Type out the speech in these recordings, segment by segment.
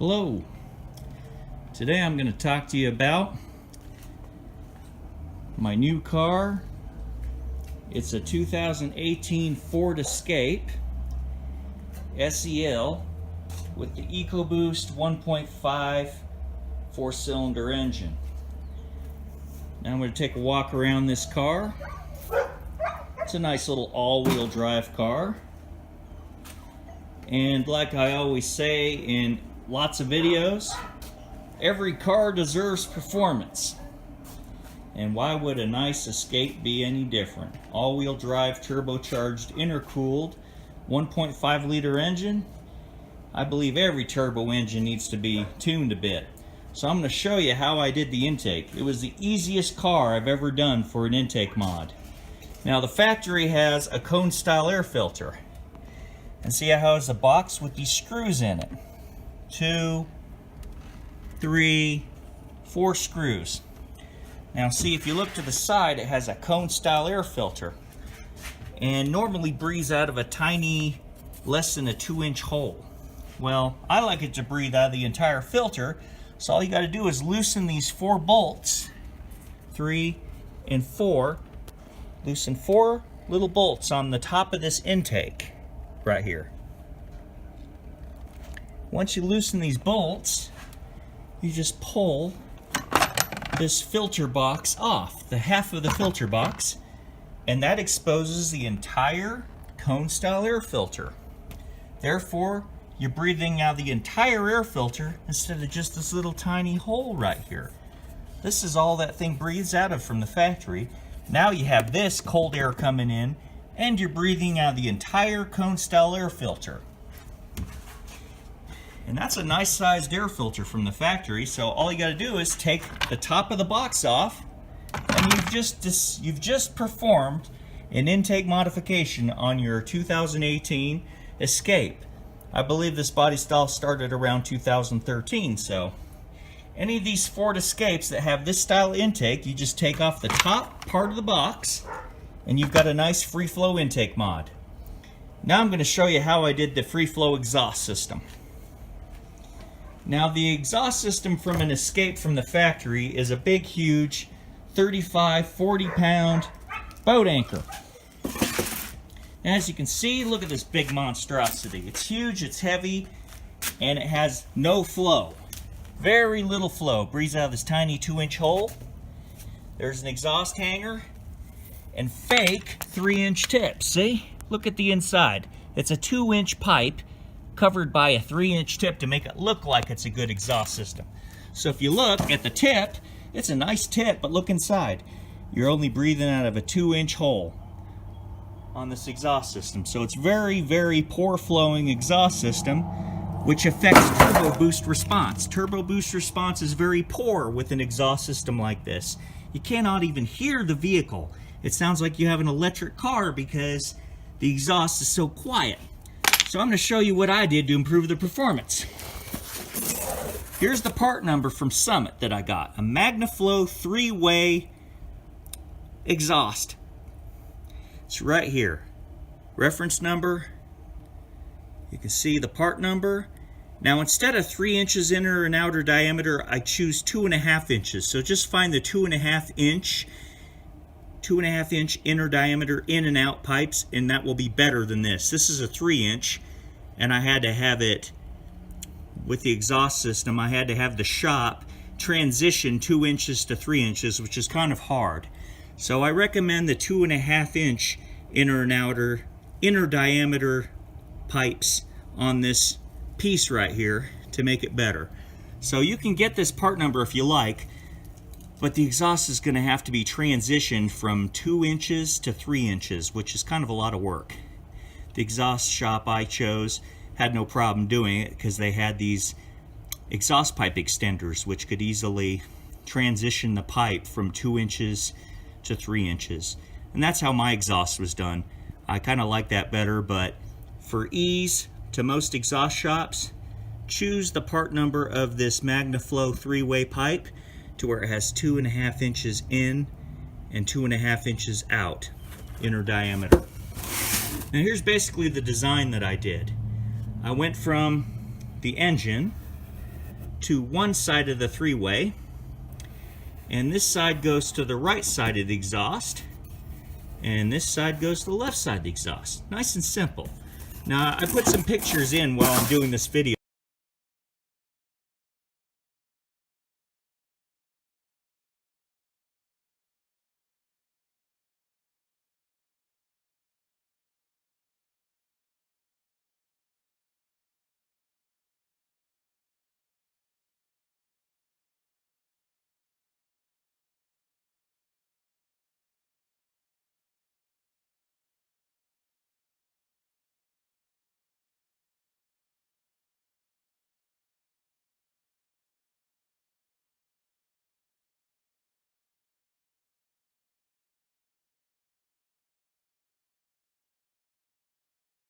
Hello. Today I'm going to talk to you about my new car. It's a 2018 Ford Escape SEL with the Ecoboost 1.5 four-cylinder engine. Now I'm going to take a walk around this car. It's a nice little all-wheel drive car. And like I always say in lots of videos, every car deserves performance. And why would a nice Escape be any different? All-wheel drive, turbocharged, intercooled, 1.5 liter engine. I believe every turbo engine needs to be tuned a bit. So I'm going to show you how I did the intake. It was the easiest car I've ever done for an intake mod. Now the factory has a cone style air filter. And see how it has a box with these screws in it. 2, 3, 4 screws. Now see, if you look to the side, it has a cone style air filter. And normally breathes out of a tiny, less than a 2-inch hole. Well, I like it to breathe out of the entire filter. So all you got to do is loosen these 4 bolts. 3 and 4. Loosen 4 little bolts on the top of this intake. Right here. Once you loosen these bolts, you just pull this filter box off, the half of the filter box, and that exposes the entire cone style air filter. Therefore, you're breathing out the entire air filter instead of just this little tiny hole right here. This is all that thing breathes out of from the factory. Now you have this cold air coming in, and you're breathing out the entire cone style air filter. And that's a nice sized air filter from the factory, so all you got to do is take the top of the box off, and you've just performed an intake modification on your 2018 Escape. I believe this body style started around 2013, so any of these Ford Escapes that have this style intake, you just take off the top part of the box, and you've got a nice free flow intake mod. Now I'm going to show you how I did the free flow exhaust system. Now the exhaust system from an Escape from the factory is a big, huge 35, 40 pound boat anchor. And as you can see, look at this big monstrosity. It's huge, it's heavy, and it has no flow. Very little flow. Breathes out of this tiny 2-inch hole. There's an exhaust hanger and fake 3-inch tips. See? Look at the inside. It's a 2-inch pipe covered by a 3-inch tip to make it look like it's a good exhaust system. So if you look at the tip, it's a nice tip, but look inside. You're only breathing out of a 2-inch hole on this exhaust system. So it's very, very poor flowing exhaust system, which affects turbo boost response. Turbo boost response is very poor with an exhaust system like this. You cannot even hear the vehicle. It sounds like you have an electric car because the exhaust is so quiet. So I'm going to show you what I did to improve the performance. Here's the part number from Summit that I got. A Magnaflow 3-way exhaust. It's right here. Reference number. You can see the part number. Now instead of 3 inches inner and outer diameter, I choose 2.5 inches. So just find the 2.5 inch inner diameter in and out pipes, and that will be better than this. This is a 3-inch, and I had to have it with the exhaust system. I had to have the shop transition 2 inches to 3 inches, which is kind of hard. So I recommend the 2.5 inch inner and outer inner diameter pipes on this piece right here to make it better. So you can get this part number if you like, but the exhaust is going to have to be transitioned from 2 inches to 3 inches, which is kind of a lot of work. The exhaust shop I chose had no problem doing it because they had these exhaust pipe extenders which could easily transition the pipe from 2 inches to 3 inches. And that's how my exhaust was done. I kind of like that better, but for ease to most exhaust shops, choose the part number of this Magnaflow 3-way pipe to where it has 2.5 inches in and 2.5 inches out inner diameter. Now here's basically the design that I did. I went from the engine to one side of the three-way, and this side goes to the right side of the exhaust, and this side goes to the left side of the exhaust. Nice and simple. Now, I put some pictures in while I'm doing this video.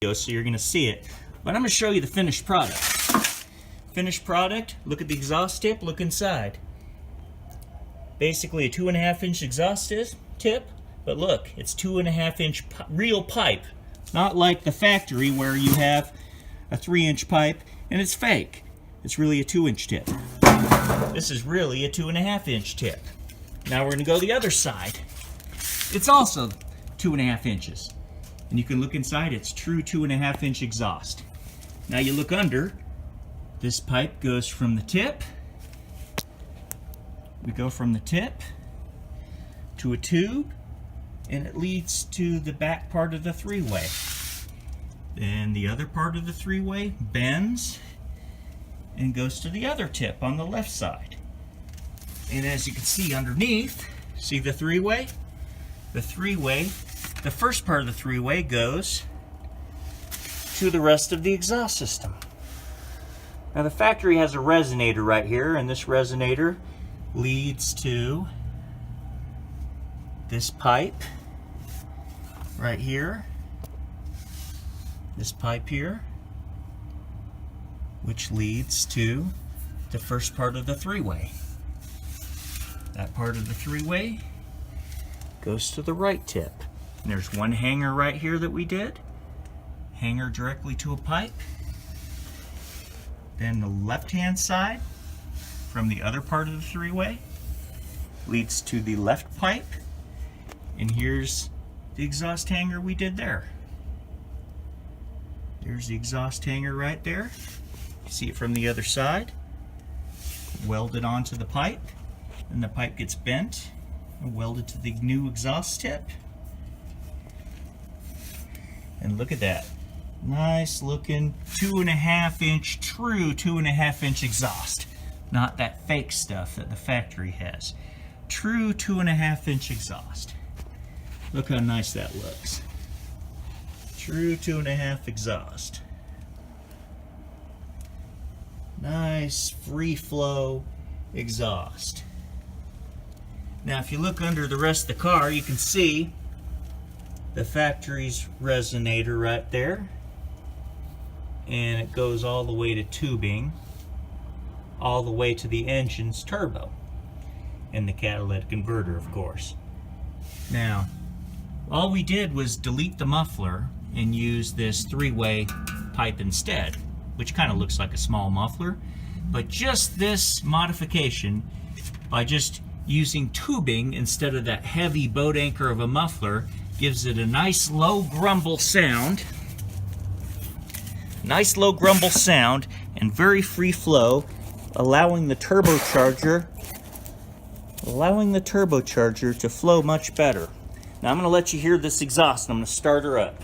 So you're going to see it, but I'm going to show you the finished product. Finished product, look at the exhaust tip, look inside. Basically a 2.5-inch exhaust tip, but look, it's 2.5-inch real pipe, not like the factory where you have a 3-inch pipe and it's fake. It's really a 2-inch tip. This is really a 2.5-inch tip. Now we're going to go the other side. It's also 2.5 inches. And you can look inside, it's true 2.5-inch exhaust. Now you look under, this pipe goes from the tip. We go from the tip to a tube, and it leads to the back part of the three-way. Then the other part of the three-way bends and goes to the other tip on the left side. And as you can see underneath, see the three-way? The three-way, the first part of the three-way goes to the rest of the exhaust system. Now the factory has a resonator right here, and this resonator leads to this pipe right here, this pipe here, which leads to the first part of the three-way. That part of the three-way goes to the right tip. And there's one hanger right here that we did. Hanger directly to a pipe. Then the left-hand side from the other part of the three-way leads to the left pipe. And here's the exhaust hanger we did there. There's the exhaust hanger right there. You see it from the other side. Welded onto the pipe. And the pipe gets bent and welded to the new exhaust tip. And look at that. Nice looking 2.5-inch, true 2.5-inch exhaust. Not that fake stuff that the factory has. True 2.5-inch exhaust. Look how nice that looks. True 2.5 exhaust. Nice free flow exhaust. Now if you look under the rest of the car, you can see the factory's resonator right there, and it goes all the way to tubing, all the way to the engine's turbo, and the catalytic converter, of course. Now, all we did was delete the muffler and use this three-way pipe instead, which kind of looks like a small muffler, but just this modification, by just using tubing instead of that heavy boat anchor of a muffler, gives it a nice low grumble sound. Nice low grumble sound and very free flow, allowing the turbocharger to flow much better. Now I'm going to let you hear this exhaust, and I'm going to start her up.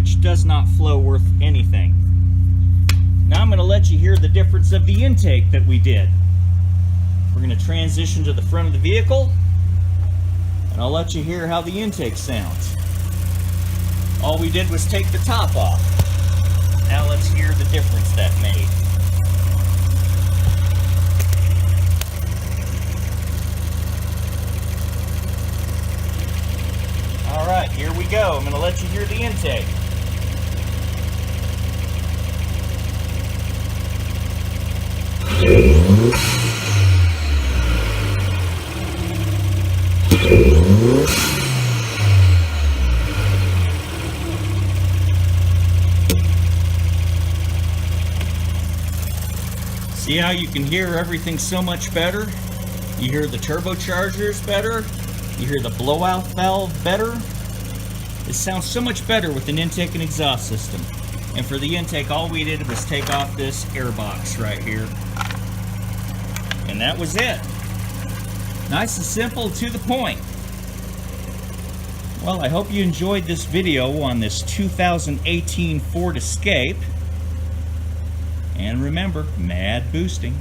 which does not flow worth anything. Now I'm going to let you hear the difference of the intake that we did. We're going to transition to the front of the vehicle, and I'll let you hear how the intake sounds. All we did was take the top off. Now let's hear the difference that made. Alright, here we go. I'm going to let you hear the intake. See how you can hear everything so much better? You hear the turbochargers better. You hear the blowout valve better. It sounds so much better with an intake and exhaust system. And for the intake, all we did was take off this air box right here. And that was it. Nice and simple, to the point. Well, I hope you enjoyed this video on this 2018 Ford Escape. And remember, mad boosting.